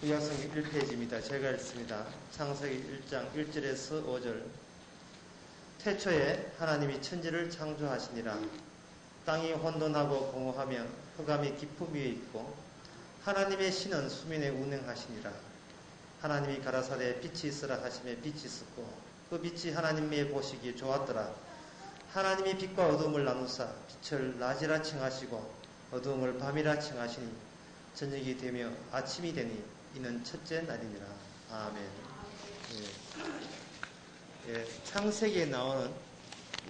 구약성경 1페이지입니다. 제가 읽습니다. 창세기 1장 1절에서 5절. 태초에 하나님이 천지를 창조하시니라. 땅이 혼돈하고 공허하며 흑암이 깊음 위에 있고 하나님의 신은 수면에 운행하시니라. 하나님이 가라사대 빛이 있으라 하시매 빛이 있었고 그 빛이 하나님의 보시기에 좋았더라. 하나님이 빛과 어두움을 나누사 빛을 낮이라 칭하시고 어두움을 밤이라 칭하시니 저녁이 되며 아침이 되니 이는 첫째 날이니라. 아멘. 창세기에 나오는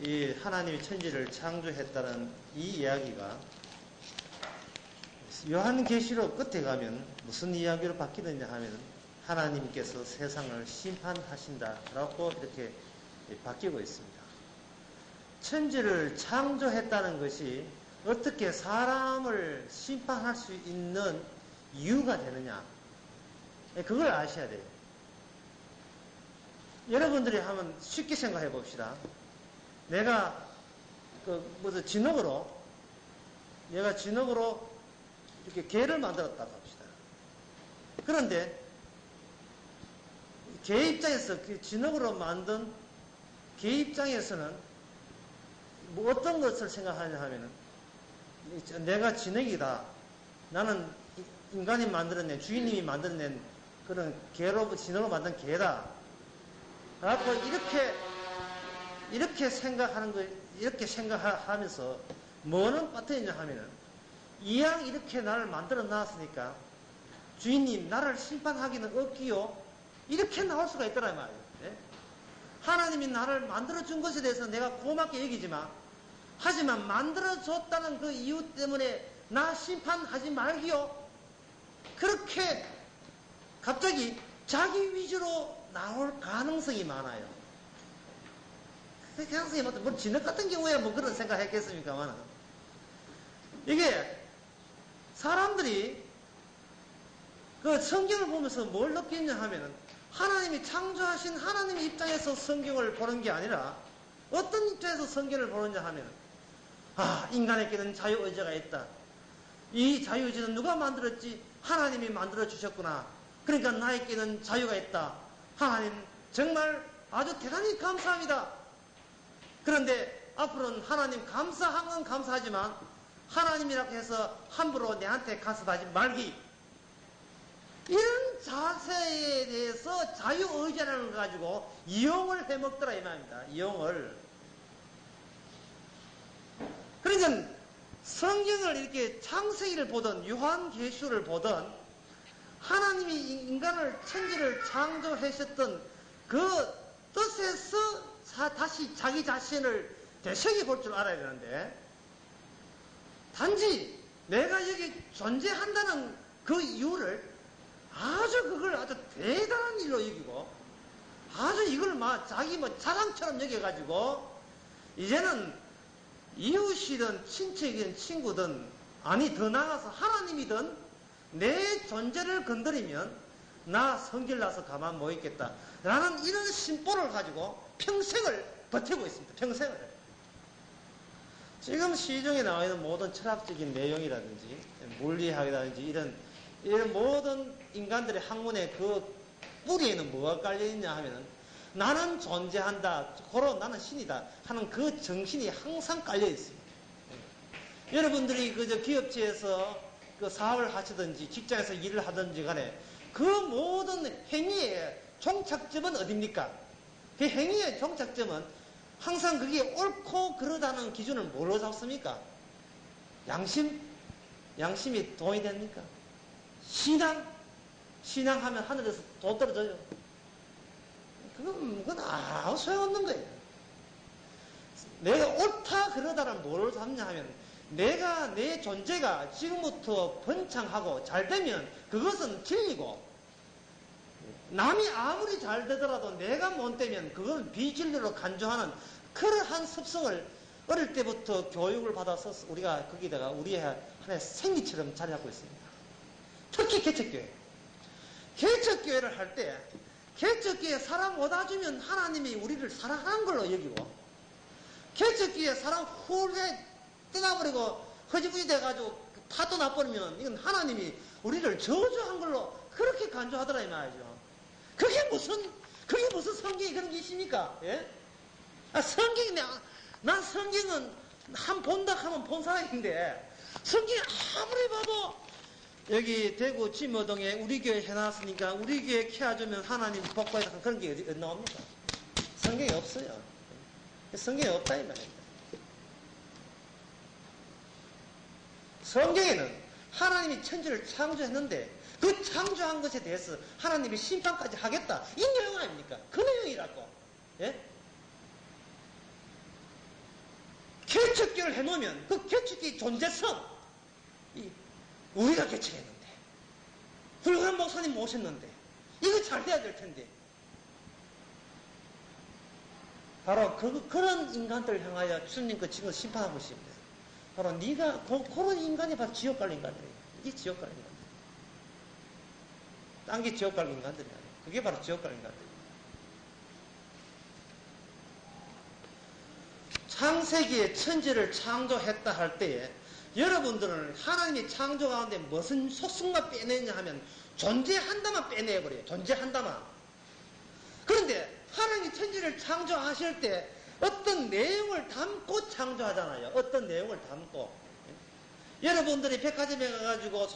이 하나님이 천지를 창조했다는 이 이야기가 요한계시록 끝에 가면 무슨 이야기로 바뀌느냐 하면 하나님께서 세상을 심판하신다라고 이렇게 바뀌고 있습니다. 천지를 창조했다는 것이 어떻게 사람을 심판할 수 있는 이유가 되느냐, 그걸 아셔야 돼요. 여러분들이 한번 쉽게 생각해 봅시다. 내가 진흙으로 이렇게 개를 만들었다고 합시다. 그런데 개 입장에서 진흙으로 만든 개 입장에서는 뭐 어떤 것을 생각하냐 하면은 내가 진흙이다. 나는 인간이 만들어낸, 주인님이 만들어낸 그런 진흙으로 만든 개다. 그래갖고 이렇게 생각하면서 뭐는 빠뜨리냐 하면은 이왕 이렇게 나를 만들어 놨으니까 주인님 나를 심판하기는 없기요. 이렇게 나올 수가 있더라 말이에요. 네? 하나님이 나를 만들어준 것에 대해서 내가 고맙게 여기지만 하지만 만들어줬다는 그 이유 때문에 나 심판하지 말기요. 그렇게 갑자기 자기 위주로 나올 가능성이 많아요. 그 가능성이 많다. 뭐 진흙 같은 경우에 뭐 그런 생각했겠습니까만 이게 사람들이 그 성경을 보면서 뭘 느끼냐 하면은 하나님이 창조하신 하나님의 입장에서 성경을 보는 게 아니라 어떤 입장에서 성경을 보느냐 하면 인간에게는 자유의지가 있다. 이 자유의지는 누가 만들었지? 하나님이 만들어 주셨구나. 그러니까 나에게는 자유가 있다. 하나님 정말 아주 대단히 감사합니다. 그런데 앞으로는 하나님 감사한 건 감사하지만 하나님이라고 해서 함부로 내한테 간섭하지 말기. 이런 자세에 대해서 자유의지라는 걸 가지고 이용을 해먹더라 이 말입니다. 이용을. 그러니까 성경을 이렇게 창세기를 보든 요한계시록을 보든 하나님이 인간을 천지를 창조하셨던 그 뜻에서 다시 자기 자신을 되새겨 볼 줄 알아야 되는데 단지 내가 여기 존재한다는 그 이유를 그걸 아주 대단한 일로 여기고 아주 이걸 자기 자랑처럼 여겨가지고 이제는 이웃이든 친척이든 친구든 더 나아가서 하나님이든 내 존재를 건드리면 나 성질나서 가만 못 있겠다 라는 이런 심보를 가지고 평생을 버티고 있습니다. 평생을. 지금 시중에 나와 있는 모든 철학적인 내용이라든지 물리학이라든지 이런 모든 인간들의 학문의 그 뿌리에는 뭐가 깔려있냐 하면은 나는 존재한다, 고로 나는 신이다 하는 그 정신이 항상 깔려있어요. 여러분들이 기업체에서 그 사업을 하시든지 직장에서 일을 하든지 간에 그 모든 행위의 종착점은 어딥니까? 그 행위의 종착점은 항상 그게 옳고 그러다는 기준을 뭘로 잡습니까? 양심이 돈이 됩니까? 신앙하면 하늘에서 돈 떨어져요. 그건 아무 소용없는 거예요. 내가 옳다 그러다는 뭐를 잡냐 하면 내가 내 존재가 지금부터 번창하고 잘 되면 그것은 진리고 남이 아무리 잘 되더라도 내가 못 되면 그건 비진리로 간주하는 그러한 습성을 어릴 때부터 교육을 받아서 우리가 거기다가 우리의 하나의 생기처럼 자리 잡고 있습니다. 특히 개척교회. 개척교회를 할 때 개척교회에 사람 오다 주면 하나님이 우리를 사랑하는 걸로 여기고 개척교회에 사람 훌게 떠나버리고 허지부지 돼가지고 파도 나버리면 이건 하나님이 우리를 저주한 걸로 그렇게 간주하더라 이 말이죠. 그게 무슨 성경에 그런 게 있습니까? 예? 난 성경은 한 본다 하면 본 사람인데, 성경에 아무리 봐도, 여기 대구 진모동에 우리 교회 해놨으니까 우리 교회 키워주면 하나님 복받다 그런 게 어디 나옵니까? 성경에 없어요. 성경에 없다 이 말입니다. 성경에는 하나님이 천지를 창조했는데 그 창조한 것에 대해서 하나님이 심판까지 하겠다. 이 내용 아닙니까? 그 내용이라고. 예? 개척교를 해놓으면 그 개척교의 존재성, 우리가 개척했는데, 훌륭한 목사님 모셨는데, 이거 잘 돼야 될 텐데. 바로 그런 인간들을 향하여 주님 지금 심판하고 있습니다. 바로 네가 그런 인간이 바로 지옥 갈 인간들이에요. 이게 지옥 갈 인간들. 딴 게 지옥 갈 인간들이 아니에요. 그게 바로 지옥 갈 인간들이에요. 창세기에 천지를 창조했다 할 때에 여러분들은 하나님이 창조 가운데 무슨 속성만 빼내냐 하면 존재한다만 빼내버려요. 존재한다만. 그런데 하나님이 천지를 창조하실 때 어떤 내용을 담고 창조하잖아요. 어떤 내용을 담고. 여러분들이 백화점에 가가지고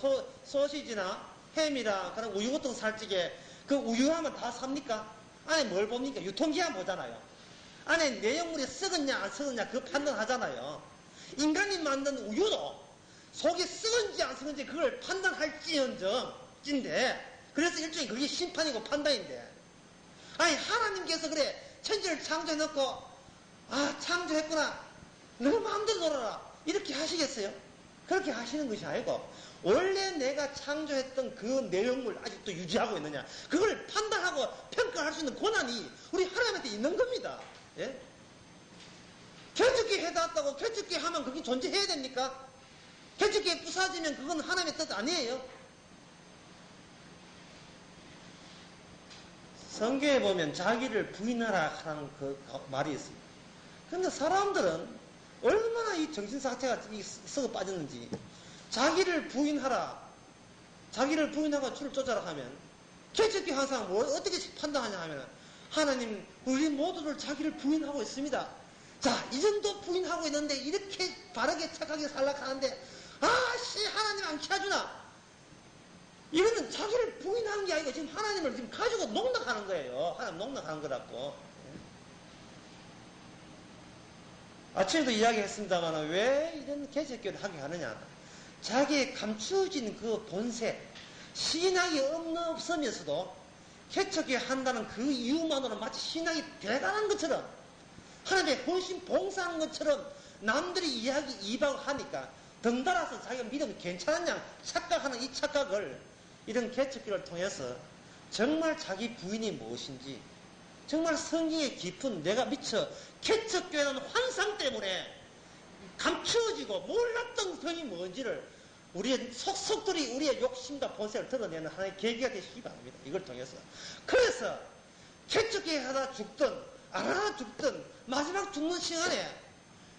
소시지나 햄이나 그런 우유 같은 거 살 적에 그 우유하면 다 삽니까? 안에 뭘 봅니까? 유통기한 보잖아요. 안에 내용물이 썩었냐 안 썩었냐 그거 판단하잖아요. 인간이 만든 우유도 속이 썩은지 안 썩은지 그걸 판단할지언정인데, 그래서 일종의 그게 심판이고 판단인데, 아니 하나님께서 그래 천지를 창조해놓고 창조했구나 너 마음대로 놀아라 이렇게 하시겠어요? 그렇게 하시는 것이 아니고, 원래 내가 창조했던 그 내용물 아직도 유지하고 있느냐 그걸 판단하고 평가할 수 있는 권한이 우리 하나님한테 있는 겁니다. 예? 개척기 해놨다고 개척기 하면 그게 존재해야 됩니까? 개척기 부사지면 그건 하나님의 뜻 아니에요. 성경에 보면 자기를 부인하라 하는 그 말이 있습니다. 그런데 사람들은 얼마나 이 정신상태가 썩어 빠졌는지, 자기를 부인하라, 자기를 부인하고 주를 쫓아라 하면 개척기 항상 뭘 어떻게 판단하냐 하면, 하나님 우리 모두를 자기를 부인하고 있습니다. 자, 이 정도 부인하고 있는데 이렇게 바르게 착하게 살락하는데 하나님 안 키워주나? 이거는 자기를 부인하는 게 아니고 지금 하나님을 지금 가지고 농락하는 거예요. 하나님 농락하는 거라고. 아침에도 이야기했습니다만 왜 이런 개척교를 하게 하느냐. 자기의 감추어진 그 본색, 신앙이 없으면서도 개척교 한다는 그 이유만으로 마치 신앙이 대단한 것처럼, 하나님의 헌신 봉사하는 것처럼 남들이 이방하니까 덩달아서 자기가 믿으면 괜찮았냐 착각하는 이 착각을, 이런 개척교를 통해서 정말 자기 부인이 무엇인지, 정말 성경의 깊은 내가 미처 개척교회라는 환상 때문에 감추어지고 몰랐던 것이 뭔지를 우리의 속속들이 우리의 욕심과 본색을 드러내는 하나의 계기가 되시기 바랍니다. 이걸 통해서. 그래서 개척교회 하다 죽든 안 하다 죽든 마지막 죽는 시간에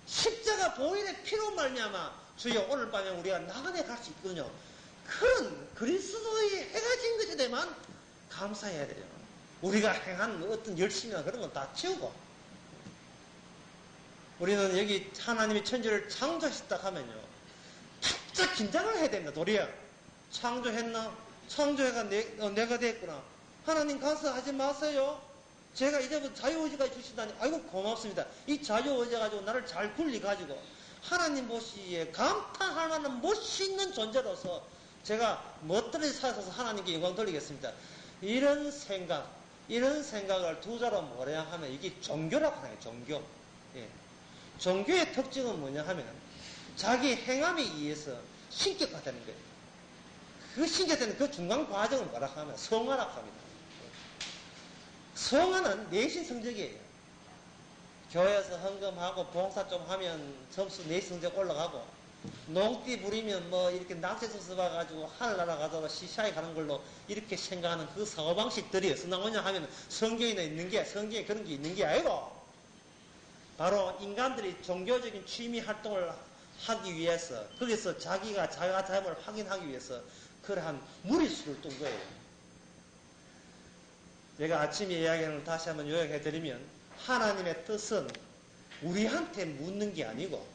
십자가 보혈의 피로 말미암아 주여 오늘 밤에 우리가 나간에 갈 수 있거든요. 그런 그리스도의 해가 진 것에 대해만 감사해야 돼요. 우리가 행한 어떤 열심이나 그런 건 다 치우고, 우리는 여기 하나님이 천지를 창조하셨다 하면요 바짝 긴장을 해야 됩니다. 도리어 창조했나? 창조해가 내가 됐구나. 하나님 가서 하지 마세요. 제가 이제부터 자유의지가 주시다니 아이고 고맙습니다. 이 자유의지 가지고 나를 잘 굴리가지고 하나님 보시기에 감탄할 만한 멋있는 존재로서 제가 멋들이 살아서 하나님께 영광 돌리겠습니다. 이런 생각을 두 자로 뭐냐 하면 이게 종교라고 하네요. 종교. 예. 종교의 특징은 뭐냐 하면 자기 행함에 의해서 신격화 되는 거예요. 그 신격되는 그 중간 과정을 뭐라고 하면 성화라고 합니다. 성화는 내신 성적이에요. 교회에서 헌금하고 봉사 좀 하면 점수 내신 성적 올라가고, 농띠 부리면 뭐 이렇게 낙제점수 봐가지고 하늘 날아가서 시샤에 가는 걸로 이렇게 생각하는 그 사고방식들이 어디서 나오냐 하면 성경에 그런 게 있는 게 아니고, 바로 인간들이 종교적인 취미 활동을 하기 위해서, 거기서 자기가 자유함을 확인하기 위해서 그러한 무리수를 둔 거예요. 제가 아침에 이야기하는 걸 다시 한번 요약해드리면, 하나님의 뜻은 우리한테 묻는 게 아니고,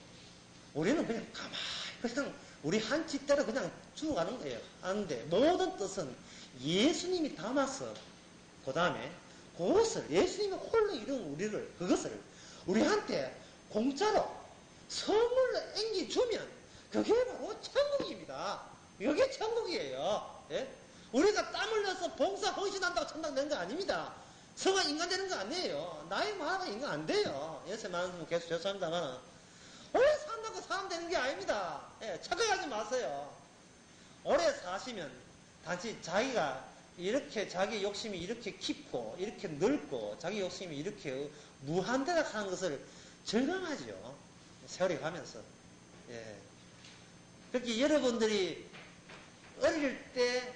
우리는 그냥 가만히, 그냥 우리 한치대로 그냥 죽어가는 거예요. 하는데, 모든 뜻은 예수님이 담아서, 그 다음에 그것을, 예수님이 홀로 이룬 그것을 우리한테 공짜로 선물로 앵겨주면, 그게 바로 천국입니다. 이게 천국이에요. 예? 우리가 땀 흘려서 봉사 헌신한다고 천당 되는 거 아닙니다. 성화 인간 되는 거 아니에요. 나이 많아도 인간 안 돼요. 요새 많은 분 계속 죄송합니다만, 오래 산다고 사람 되는 게 아닙니다. 예, 착각하지 마세요. 오래 사시면 단지 자기가 이렇게 자기 욕심이 이렇게 깊고 이렇게 넓고 자기 욕심이 이렇게 무한대로 하는 것을 절감하죠. 세월이 가면서. 예. 그렇게 여러분들이 어릴 때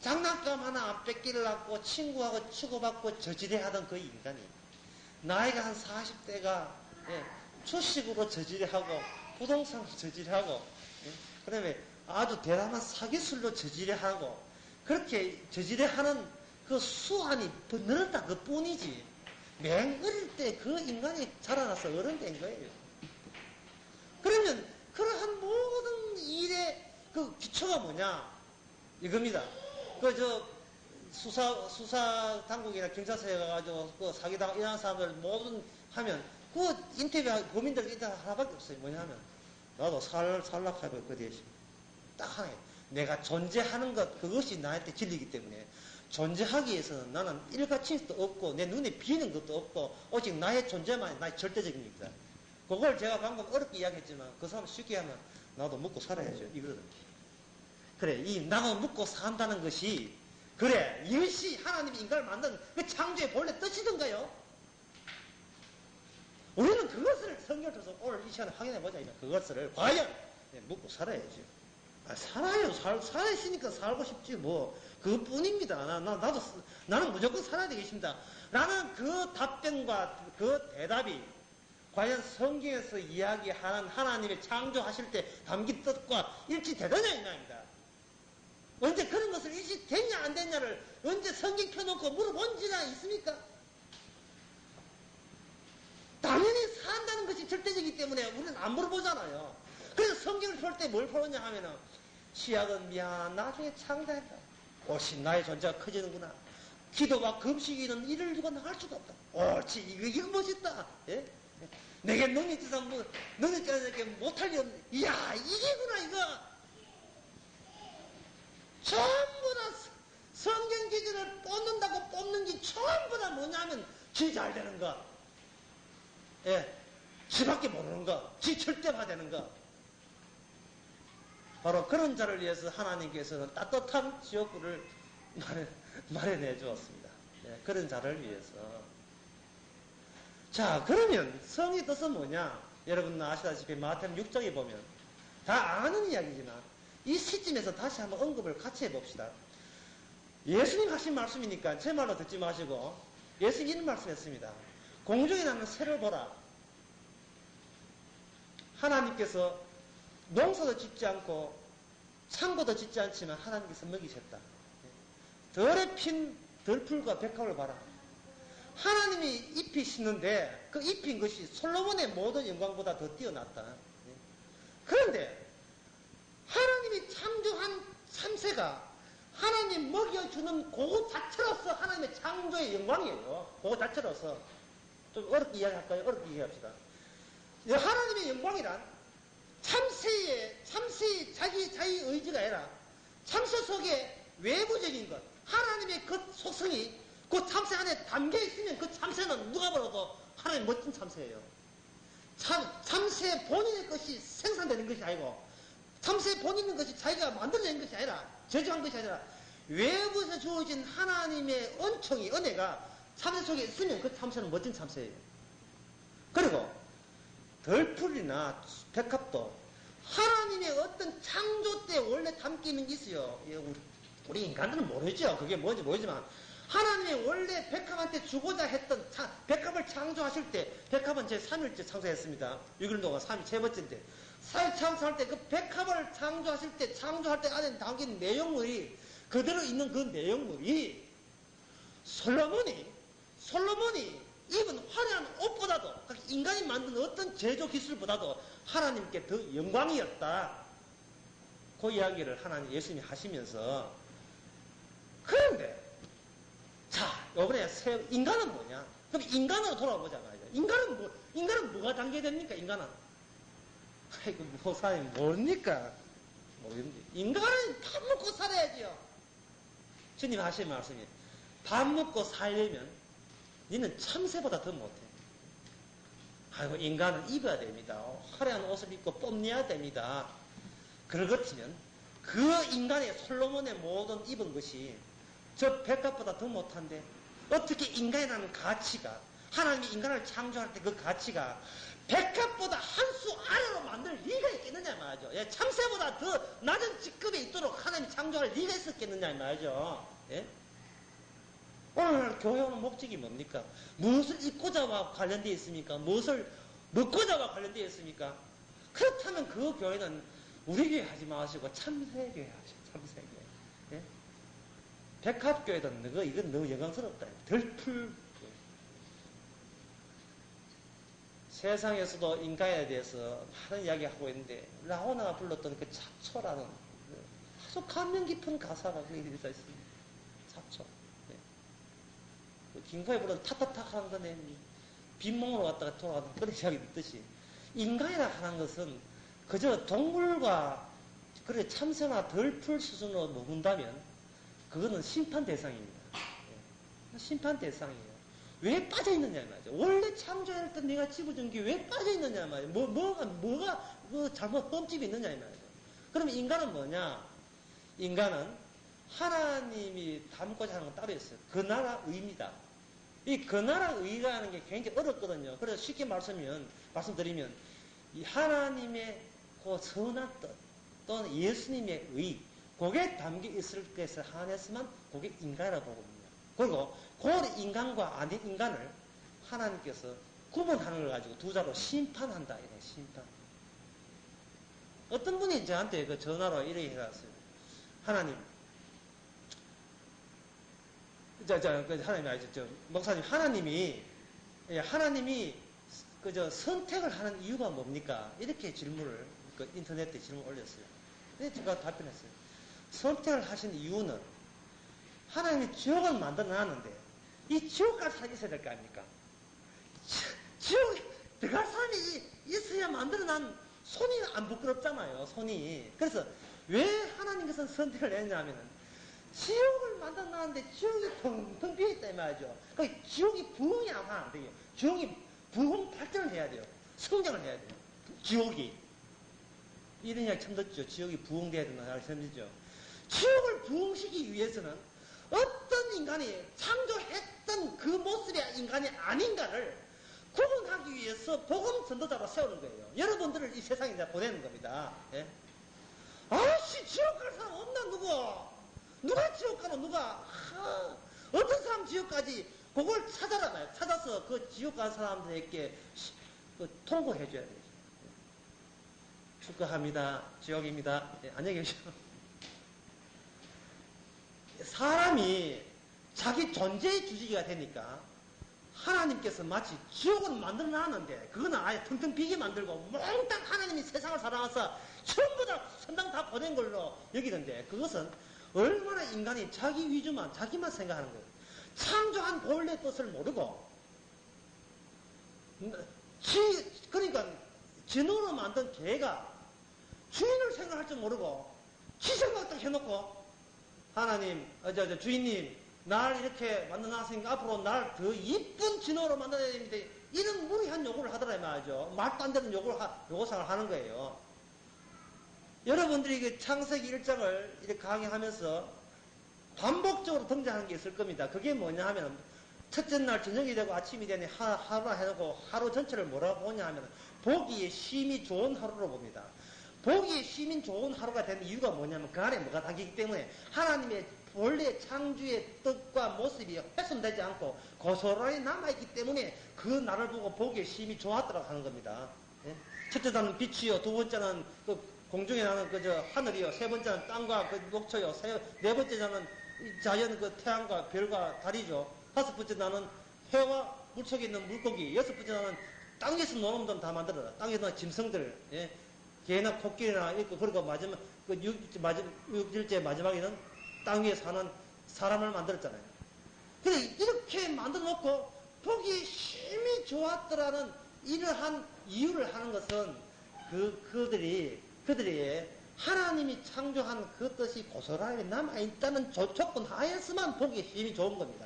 장난감 하나 안 뺏기려고 친구하고 치고받고 저지레 하던 그 인간이 나이가 한 40대가 주식으로 저지레하고 부동산으로 저지레하고 그 다음에 아주 대단한 사기술로 저지레하고 그렇게 저지레하는 그 수완이 늘었다 그 뿐이지 맨 어릴 때 그 인간이 자라나서 어른 된 거예요. 그러면 그러한 모든 일의 그 기초가 뭐냐 이겁니다. 수사 당국이나 경찰서에 가가지고 그 사기당 이런 사람들 모든 하면 그 인터뷰 범인들 인터뷰 하나밖에 없어요. 뭐냐 하면 나도 살락하고 있거든. 딱 하나예요. 내가 존재하는 것 그것이 나한테 진리이기 때문에 존재하기 위해서는 나는 일가침도 없고 내 눈에 비는 것도 없고 오직 나의 존재만 나의 절대적인 겁니다. 그걸 제가 방금 어렵게 이야기했지만 그 사람 쉽게 하면 나도 먹고 살아야죠. 이거거든. 그래, 이 나도 먹고 산다는 것이 그래 이것이 하나님이 인간을 만든 그 창조의 본래 뜻이던가요? 우리는 그것을 성경을 통해서 오늘 이 시간에 확인해보자. 그것을 과연 먹고 살아야죠. 살아요. 살아있으니까 살고 싶지 뭐 그것뿐입니다. 나는 무조건 살아야 되겠습니다. 라는 그 답변과 그 대답이 과연 성경에서 이야기하는 하나님의 창조하실 때 담긴 뜻과 일치되느냐 이 말입니다. 언제 그런 것을 일치됐냐 안 됐냐를 언제 성경 켜놓고 물어본 지가 있습니까? 당연히 산다는 것이 절대적이기 때문에 우리는 안 물어보잖아요. 그래서 성경을 볼 때 뭘 보느냐 하면은 시약은 미안 나중에 창조했다. 옳지 나의 존재가 커지는구나. 기도와 금식이는 이를 두고 나갈 수가 없다. 옳지 이거 멋있다. 예? 내게 능력이 있어서 능력이 있어서 못할 리 없네. 이야 이게구나 이거. 전부 다 성경 기준을 뽑는다고 뽑는 게 전부 다 뭐냐면 지 잘 되는 거. 예. 지밖에 모르는 거. 지 절대화되는 거. 바로 그런 자를 위해서 하나님께서는 따뜻한 지옥불을 마련해 주었습니다. 예, 그런 자를 위해서. 자, 그러면 성의 뜻은 뭐냐? 여러분 아시다시피 마태복음 6장에 보면 다 아는 이야기지만 이 시점에서 다시 한번 언급을 같이 해봅시다. 예수님 하신 말씀이니까 제 말로 듣지 마시고 예수님 이런 말씀했습니다. 공중에 나는 새를 보라. 하나님께서 농사도 짓지 않고 창고도 짓지 않지만 하나님께서 먹이셨다. 덜에 핀 덜풀과 백합을 봐라. 하나님이 잎이 씻는데 그 잎인 것이 솔로몬의 모든 영광보다 더 뛰어났다. 그런데 하나님이 창조한 참새가 하나님 먹여주는 그것 자체로서 하나님의 창조의 영광이에요. 그것 자체로서. 좀 어렵게 이야기할까요? 어렵게 이야기합시다. 하나님의 영광이란 참새의 자기 의지가 아니라 참새 속에 외부적인 것, 하나님의 그 속성이 그 참새 안에 담겨 있으면 그 참새는 누가 봐도 하나님 멋진 참새예요. 참새 본인의 것이 생산되는 것이 아니고 참새 본인의 것이 자기가 만들어낸 것이 아니라 저주한 것이 아니라 외부에서 주어진 하나님의 은총이 은혜가 참새 속에 있으면 그 참새는 멋진 참새예요. 그리고 덜풀이나 백합도 하나님의 어떤 창조 때 원래 담기는 게 있어요. 우리 인간들은 모르죠. 그게 뭔지 모르지만 하나님이 원래 백합한테 주고자 했던 백합을 창조하실 때 백합은 제 3일째 창조했습니다. 6일 동안 3일 세 번째인데 창조할 때 그 백합을 창조하실 때 창조할 때 안에 담긴 내용물이 그대로 있는 그 내용물이 솔로몬이 입은 화려한 옷보다도 인간이 만든 어떤 제조 기술보다도 하나님께 더 영광이었다. 그 이야기를 하나님 예수님이 하시면서 그런데 자 요번에 인간은 뭐냐? 그럼 인간으로 돌아보자 말이야. 인간은 뭐가 담겨야 됩니까? 인간은 아이고 목사님 뭡니까? 모르겠는데 인간은 밥 먹고 살아야지요. 주님 하신 말씀이 밥 먹고 살려면 니는 참새보다 더 못해. 아이고 인간은 입어야 됩니다. 화려한 옷을 입고 뽐내야 됩니다. 그렇다면 그 인간의 솔로몬의 모든 입은 것이 저 백합보다 더 못한데 어떻게 인간이라는 가치가 하나님이 인간을 창조할 때 그 가치가 백합보다 한 수 아래로 만들 리가 있겠느냐 말이죠. 예, 참새보다 더 낮은 직급에 있도록 하나님이 창조할 리가 있었겠느냐 말이죠. 예? 오늘 교회 오는 목적이 뭡니까? 무엇을 입고자와 관련되어 있습니까? 무엇을 먹고자와 관련되어 있습니까? 그렇다면 그 교회는 우리 교회 하지 마시고 참새교회 하시오. 참새교회. 예? 백합교회도 이건 너무 영광스럽다. 덜풀. 세상에서도 인간에 대해서 많은 이야기하고 있는데 라오나가 불렀던 그 잡초라는 아주 감명 깊은 가사가 거기 들어져 있습니다. 잡초. 김구에 부른 타타타 하는 거네. 빈몸으로 왔다가 돌아가는 그런 이야기 듣듯이 인간이라 하는 것은 그저 동물과 그래 참새나 덜풀 수준으로 머문다면 그거는 심판 대상입니다. 심판 대상이에요. 왜 빠져있느냐 말이죠. 원래 창조할 때 내가 집어준 게 왜 빠져있느냐 말이죠. 뭐가 잘못 흠집이 있느냐 말이죠. 그럼 인간은 뭐냐? 인간은 하나님이 담고자 하는 건 따로 있어요. 그 나라 의입니다. 이 그 나라 의라는 게 굉장히 어렵거든요. 그래서 쉽게 말씀드리면 이 하나님의 그 선한 뜻 또는 예수님의 의 그게 담겨 있을 것에 한해서만 그게 인간이라고 보거든요. 그리고 그 인간과 아닌 인간을 하나님께서 구분하는 걸 가지고 두 자로 심판한다. 이래 심판. 어떤 분이 저한테 그 전화로 이렇게 해놨어요. 하나님, 하나님 아니죠. 목사님, 하나님이 선택을 하는 이유가 뭡니까? 이렇게 질문을 그 인터넷에 질문을 올렸어요. 근데 제가 답변했어요. 선택을 하신 이유는 하나님이 지옥을 만들어 놨는데 이 지옥까지 사람이 있어야 될 거 아닙니까? 지옥에 들어갈 사람이 있어야 만들어 난 손이 안 부끄럽잖아요. 손이. 그래서 왜 하나님께서 선택을 했냐면은 지옥을 만들어 놨는데 지옥이 텅텅 비어있다 이 말이죠. 그 지옥이 부흥이 안 돼요. 지옥이 부흥 발전을 해야 돼요. 성장을 해야 돼요. 지옥이. 이런 이야기 처음 듣죠. 지옥이 부흥돼야 된다는 이야기 처음 듣죠. 지옥을 부흥시키기 위해서는 어떤 인간이 창조했던 그 모습의 인간이 아닌가를 구분하기 위해서 복음 전도자로 세우는 거예요. 여러분들을 이 세상에 이제 보내는 겁니다. 예? 아씨 지옥 갈 사람 없나 누가 지옥 가노 누가 어떤 사람 지옥까지 그걸 찾아라 봐요. 찾아서 그 지옥 간 사람들에게 통보해 줘야 돼요. 축하합니다. 지옥입니다. 예, 안녕히 계십시오. 사람이 자기 존재의 주지기가 되니까 하나님께서 마치 지옥을 만들어 놨는데 그거는 아예 텅텅 비게 만들고 몽땅 하나님이 세상을 사랑해서 전부 다 선당 다 보낸 걸로 여기던데 그것은 얼마나 인간이 자기 위주만 자기만 생각하는 거예요. 창조한 본래 뜻을 모르고 그러니까 진으로 만든 개가 주인을 생각할 줄 모르고 지 생각 딱 해놓고 하나님, 주인님, 날 이렇게 만들어놨으니까 앞으로 날 더 이쁜 진호로 만들어야 됩니다. 이런 무리한 요구를 하더라 말이죠. 말도 안 되는 요구사항을 하는 거예요. 여러분들이 그 창세기 1장을 이렇게 강의하면서 반복적으로 등장하는 게 있을 겁니다. 그게 뭐냐 하면 첫째 날 저녁이 되고 아침이 되니 하루나 해놓고 하루 전체를 뭐라고 보냐 하면 보기에 심히 좋은 하루로 봅니다. 보기에 심히 좋은 하루가 되는 이유가 뭐냐면 그 안에 뭐가 담기기 때문에 하나님의 원래 창조의 뜻과 모습이 훼손되지 않고 고스란히 남아있기 때문에 그 날을 보고 보기에 심히 좋았더라고 하는 겁니다. 예? 첫째는 빛이요, 두 번째는 그 공중에 나는 그저 하늘이요, 세 번째는 땅과 그 녹초요, 네 번째는 자연 그 태양과 별과 달이죠. 다섯 번째 나는 해와 물속에 있는 물고기, 여섯 번째 나는 땅에서 노는 놈들 다 만들어라. 땅에서 노는 짐승들, 예. 개나 코끼리나 있고, 그리고 마지막, 육일째 마지막에는 땅 위에 사는 사람을 만들었잖아요. 근데 이렇게 만들어 놓고, 보기 힘이 좋았더라는 이러한 이유를 하는 것은 그들이 하나님이 창조한 그 뜻이 고스란히 남아있다는 조건 하에서만 보기에 힘이 좋은 겁니다.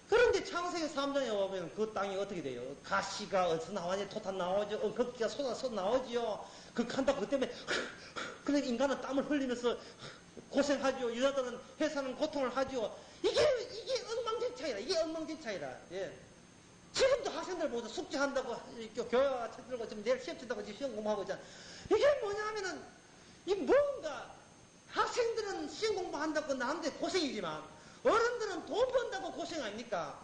그런데 창세기 3장에 보면 그 땅이 어떻게 돼요? 가시가 어디서 나오냐? 토탄 나오죠. 엉겅퀴가 쏟아 나오죠. 극한다. 그 때문에 그래 인간은 땀을 흘리면서 고생하죠. 여자들은 회사는 고통을 하죠. 이게 엉망진창이라. 이게 엉망진창이라. 예. 지금도 학생들 모두 숙제한다고 교회와 책 들고 지금 내일 시험 친다고 지금 시험 공부하고 있잖아. 이게 뭐냐 하면은 이 뭔가 학생들은 시험 공부한다고 나한테 고생이지만 어른들은 돈 번다고 고생 아닙니까?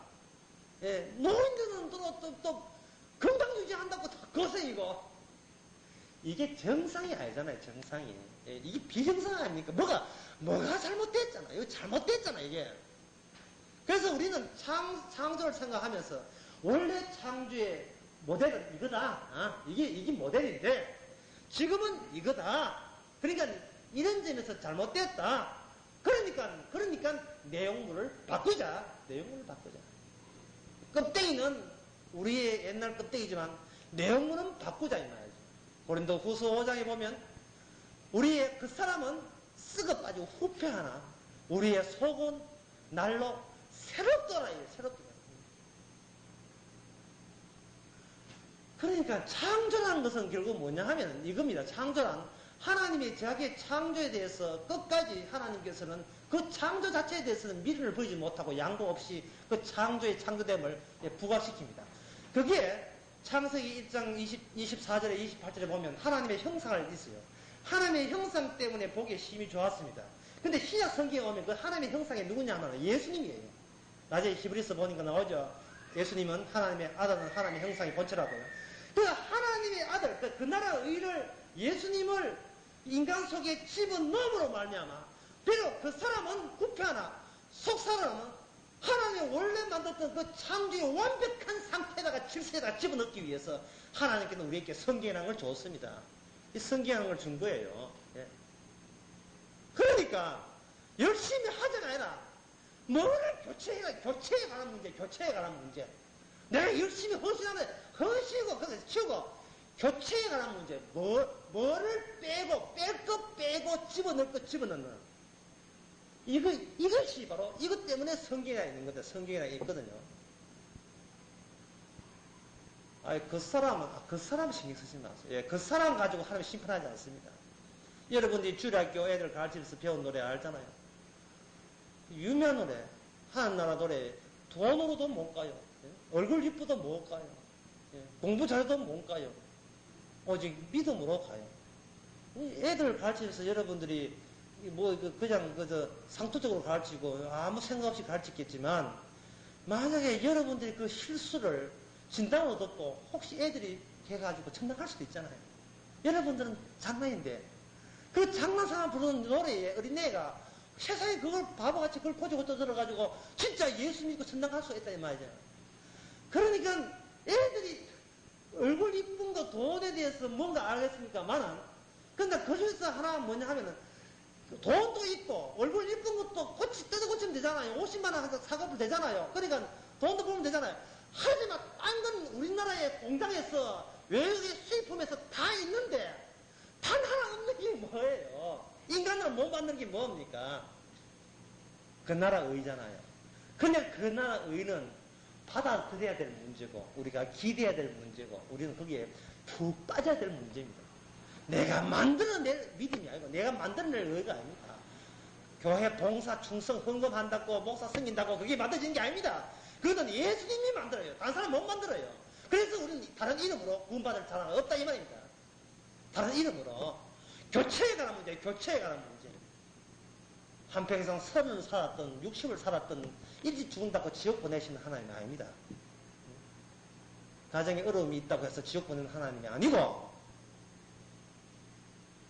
예, 노인들은 또 건강 유지한다고 고생이고. 이게 정상이 아니잖아요, 정상이. 예, 이게 비정상 아닙니까? 뭐가 잘못됐잖아. 이거 잘못됐잖아, 이게. 그래서 우리는 창조를 생각하면서 원래 창조의 모델은 이거다. 이게 모델인데 지금은 이거다. 그러니까 이런 점에서 잘못됐다. 그러니까 내용물을 바꾸자. 껍데기는 우리의 옛날 껍데기지만 내용물은 바꾸자 이 말이죠. 고린도후서 5장에 보면 우리의 그 사람은 썩어 빠지고 후패하나 우리의 속은 날로 새롭더라. 새롭더라. 그러니까 창조라는 것은 결국 뭐냐 하면 이겁니다. 창조란 하나님의 자기의 창조에 대해서 끝까지 하나님께서는 그 창조 자체에 대해서는 미련을 보이지 못하고 양보 없이 그 창조의 창조됨을 부각시킵니다. 그게 창세기 1장 24절에 28절에 보면 하나님의 형상을 있어요. 하나님의 형상 때문에 보기에 힘이 좋았습니다. 근데 신약 성경에 오면 그 하나님의 형상이 누구냐 하면 예수님이에요. 나중에 히브리서 보니까 나오죠. 예수님은 하나님의 아들은 하나님의 형상이 본체라고요. 그 하나님의 아들, 그 나라의 의를 예수님을 인간 속에 집어넣음으로 말미암아 비록 그 사람은 후패하나 속 사람은 하나님이 원래 만들었던 그 창조의 완벽한 상태에다가 질서에다가 집어넣기 위해서 하나님께는 우리에게 성경이라는 걸 줬습니다. 이 성경이라는 걸 준 거예요. 예. 그러니까 열심히 하자가 아니라 뭐를 교체해 가는 문제. 내가 열심히 헌신하고 그것을 치우고 교체해 가는 문제. 뭐를 뺄 것 빼고 집어넣을 것 집어넣는. 이것이 바로 이것 때문에 성경이 있는 거다. 성경이 있거든요. 그 사람 신경 쓰지 마세요. 예, 그 사람 가지고 하나님 심판하지 않습니다. 여러분들이 주일학교 애들 가르치면서 배운 노래 알잖아요. 유명한 노래, 하늘나라 노래, 돈으로도 못 가요. 예? 얼굴 이쁘도 못 가요. 예? 공부 잘해도 못 가요. 오직 믿음으로 가요. 애들 가르치면서 여러분들이 그냥 상투적으로 가르치고 아무 생각 없이 가르치겠지만 만약에 여러분들이 그 실수를 진단을 얻었고 혹시 애들이 해가지고 천당할 수도 있잖아요. 여러분들은 장난인데 그 장난삼아 부르는 노래에 어린애가 세상에 그걸 바보같이 그걸 보지고 떠들어가지고 진짜 예수 믿고 천당할 수 있다 이 말이죠. 그러니까 애들이 얼굴 이쁜 거 돈에 대해서 뭔가 알겠습니까만은 근데 그 중에서 하나 뭐냐 하면은 돈도 있고 얼굴 이쁜 것도 뜯어 고치면 되잖아요. 50만 원 사고도 되잖아요. 그러니까 돈도 벌면 되잖아요. 하지만 딴 건 우리나라의 공장에서 외국의 수입품에서 다 있는데 단 하나 없는 게 뭐예요? 인간으로 못 만드는 게 뭡니까? 그 나라 의잖아요. 근데 그 나라 의는 받아들여야 될 문제고 우리가 기대해야 될 문제고 우리는 거기에 푹 빠져야 될 문제입니다. 내가 만들어낼 믿음이 아니고 내가 만들어낼 의가 아닙니다. 교회 봉사 충성 헌금한다고 목사 섬긴다고 그게 만들어지는 게 아닙니다. 그거는 예수님이 만들어요. 다른 사람 못 만들어요. 그래서 우리는 다른 이름으로 구원받을 사람은 없다 이 말입니다. 다른 이름으로 교체에 관한 문제, 교체에 관한 문제. 한평생 30을 살았던 60을 살았던 일찍 죽은다고 지옥 보내시는 하나님이 아닙니다. 가정에 어려움이 있다고 해서 지옥 보내는 하나님이 아니고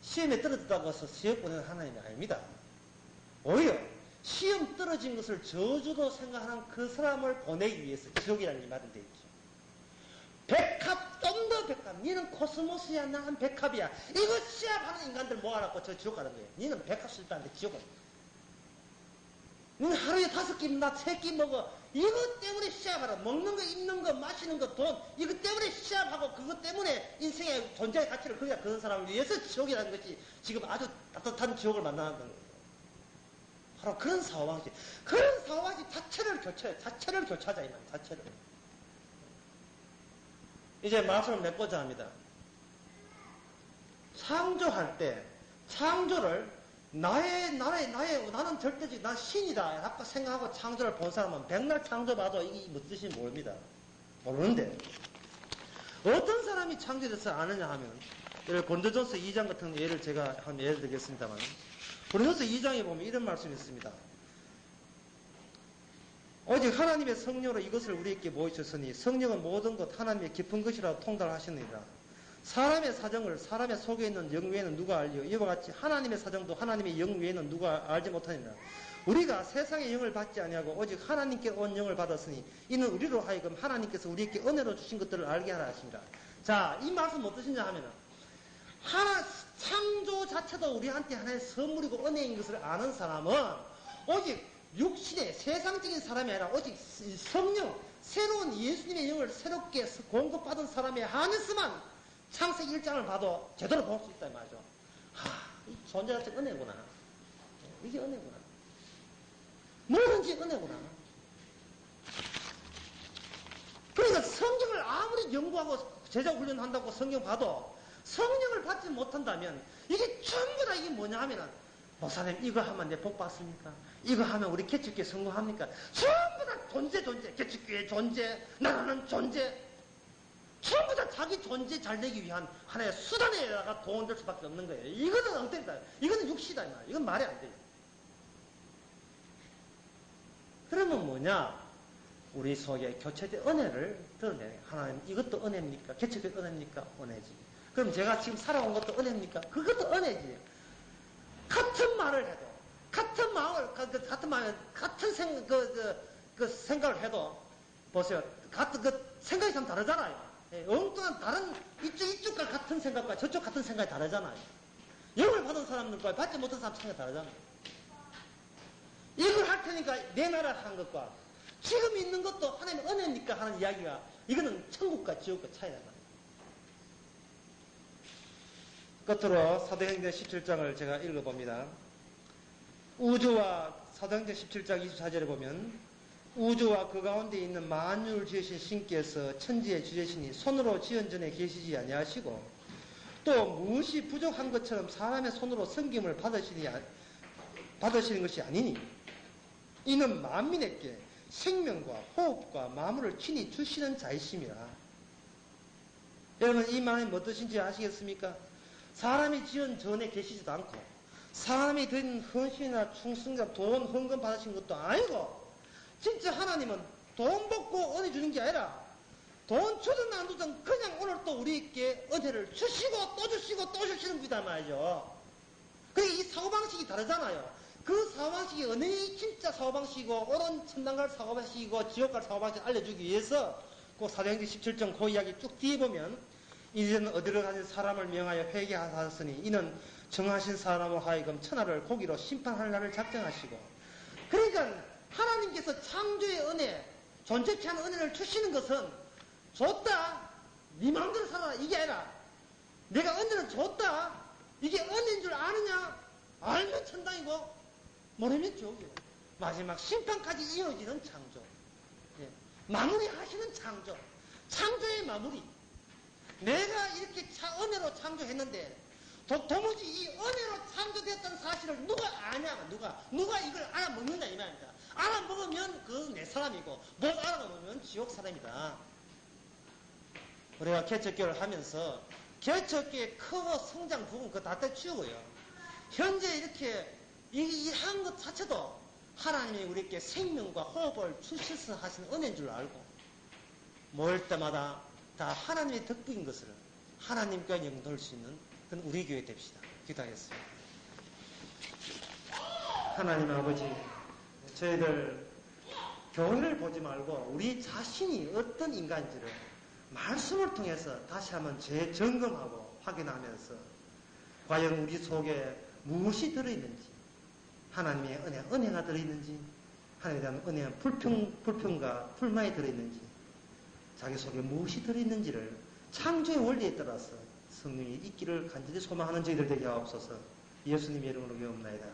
시험에 떨어졌다고 해서 지옥 보내는 하나님이 아닙니다. 오히려 시험 떨어진 것을 저주로 생각하는 그 사람을 보내기 위해서 지옥이라는 이 말은 돼 있죠. 백합, 좀 더 백합. 니는 코스모스야, 나는 백합이야. 이거 시합하는 인간들 모아놓고 저 지옥 가는 거예요. 니는 백합 실패하는데 지옥 가는 거예요. 니는 하루에 5끼, 나 3끼 먹어. 이것 때문에 시합하라. 먹는 거, 입는 거, 마시는 거, 돈. 이것 때문에 시합하고 그것 때문에 인생의 존재의 가치를 거기다 그런 사람을 위해서 지옥이라는 것이 지금 아주 따뜻한 지옥을 만나는 거예요. 바로 그런 사고방식. 그런 사고방식 자체를 교체해. 자체를 교체하자, 이 말. 자체를. 이제 말씀을 맺고자 합니다. 창조할 때, 창조를 나는 절대적, 난 신이다. 라고 생각하고 창조를 본 사람은 백날 창조봐도 이게 무슨 뜻인지 모릅니다. 모르는데. 어떤 사람이 창조돼서 아느냐 하면, 예를 고린도전서 2장 같은 예를 제가 한 예를 들겠습니다만, 고린도전서 2장에 보면 이런 말씀이 있습니다. 오직 하나님의 성령으로 이것을 우리에게 모이셨으니 성령은 모든 것 하나님의 깊은 것이라 통달하시느니라. 사람의 사정을 사람의 속에 있는 영 외에는 누가 알리요? 이와 같이 하나님의 사정도 하나님의 영 외에는 누가 알지 못하니라. 우리가 세상의 영을 받지 아니하고 오직 하나님께 온 영을 받았으니 이는 우리로 하여금 하나님께서 우리에게 은혜로 주신 것들을 알게 하라 하십니다. 자, 이 말씀 어떠시냐 하면은 창조 자체도 우리한테 하나의 선물이고 은혜인 것을 아는 사람은 오직 육신의 세상적인 사람이 아니라 오직 성령, 새로운 예수님의 영을 새롭게 공급받은 사람에 한해서만 창세기 1장을 봐도 제대로 볼 수 있다 이 말이죠. 이 존재 자체가 은혜구나. 이게 은혜구나. 뭐든지 은혜구나. 그러니까 성경을 아무리 연구하고 제자 훈련한다고 성경 봐도 성령을 받지 못한다면 이게 전부 다 이게 뭐냐 하면은 목사님 이거 하면 내 복 받습니까? 이거 하면 우리 개척교회 성공합니까? 전부 다 존재 개척교회 존재 나라는 존재 전부 다 자기 존재 잘 되기 위한 하나의 수단에다가 돈 될 수밖에 없는 거예요. 이거는 엉터리다. 이거는 육시다. 이건 말이 안 돼요. 그러면 뭐냐? 우리 속에 교체된 은혜를 드러내. 하나님 이것도 은혜입니까? 개척교회 은혜입니까? 은혜지. 그럼 제가 지금 살아온 것도 은혜입니까? 그것도 은혜지. 같은 말을 해도, 같은 마음을, 같은 생각을 해도, 보세요. 생각이 참 다르잖아요. 엉뚱한 다른, 이쪽과 같은 생각과 저쪽 같은 생각이 다르잖아요. 영을 받은 사람들과 받지 못한 사람 생각이 다르잖아요. 이걸 할 테니까 내 나라를 한 것과 지금 있는 것도 하나님의 은혜입니까? 하는 이야기가, 이거는 천국과 지옥과 차이다. 끝으로 사도행전 17장을 제가 읽어봅니다. 우주와 사도행전 17장 24절에 보면 우주와 그 가운데 있는 만유를 지으신 신께서 천지의 주제시니 손으로 지은 전에 계시지 아니하시고 또 무엇이 부족한 것처럼 사람의 손으로 섬김을 받으시는 것이 아니니 이는 만민에게 생명과 호흡과 마음을 친히 주시는 자이심이라. 여러분 이 말이 뭐 뜻인지 아시겠습니까? 사람이 지은 전에 계시지도 않고 사람이 된 헌신이나 충성이나 돈 헌금 받으신 것도 아니고 진짜 하나님은 돈 받고 은혜 주는 게 아니라 돈 주든 안 주든 그냥 오늘 또 우리에게 은혜를 주시고 또 주시고 또 주시는 분이다 말이죠. 그러니까 이 사고방식이 다르잖아요. 그 사고방식이 은혜의 진짜 사고방식이고 옳은 천당 갈 사고방식이고 지옥 갈 사고방식을 알려주기 위해서 그 사도행전 17장 그 이야기 쭉 뒤에 보면 이제는 어디로 가는 사람을 명하여 회개하셨으니 이는 정하신 사람으로 하여금 천하를 고기로 심판할 날을 작정하시고 그러니까 하나님께서 창조의 은혜 존재치 않은 은혜를 주시는 것은 줬다 네 마음대로 살아라 이게 아니라 내가 은혜를 줬다 이게 은혜인 줄 아느냐 알면 천당이고 모르면 지옥이고 마지막 심판까지 이어지는 창조 마무리하시는 창조 창조의 마무리 내가 이렇게 은혜로 창조했는데 도무지 이 은혜로 창조되었다는 사실을 누가 아냐 누가 이걸 알아먹는다 이 말입니다. 알아먹으면 그 내 사람이고 못 알아먹으면 지옥 사람이다. 우리가 개척교회를 하면서 개척교회 크고 성장 부분 그거 다 떼치우고요. 현재 이렇게 이 한 것 자체도 하나님이 우리에게 생명과 호흡을 주셔서 하시는 은혜인 줄 알고 모일 때마다 다 하나님의 덕분인 것을 하나님과 영도할 수 있는 그런 우리 교회 됩시다. 기도하겠습니다. 하나님 아버지 저희들 교회를 보지 말고 우리 자신이 어떤 인간인지를 말씀을 통해서 다시 한번 재점검하고 확인하면서 과연 우리 속에 무엇이 들어있는지, 하나님의 은혜가 들어있는지, 하나님에 대한 은혜와 불평과 불만이 들어있는지, 자기 속에 무엇이 들어있는지를 창조의 원리에 따라서 성령이 있기를 간절히 소망하는 저희들 되게 하옵소서. 예수님의 이름으로 기도합나이다.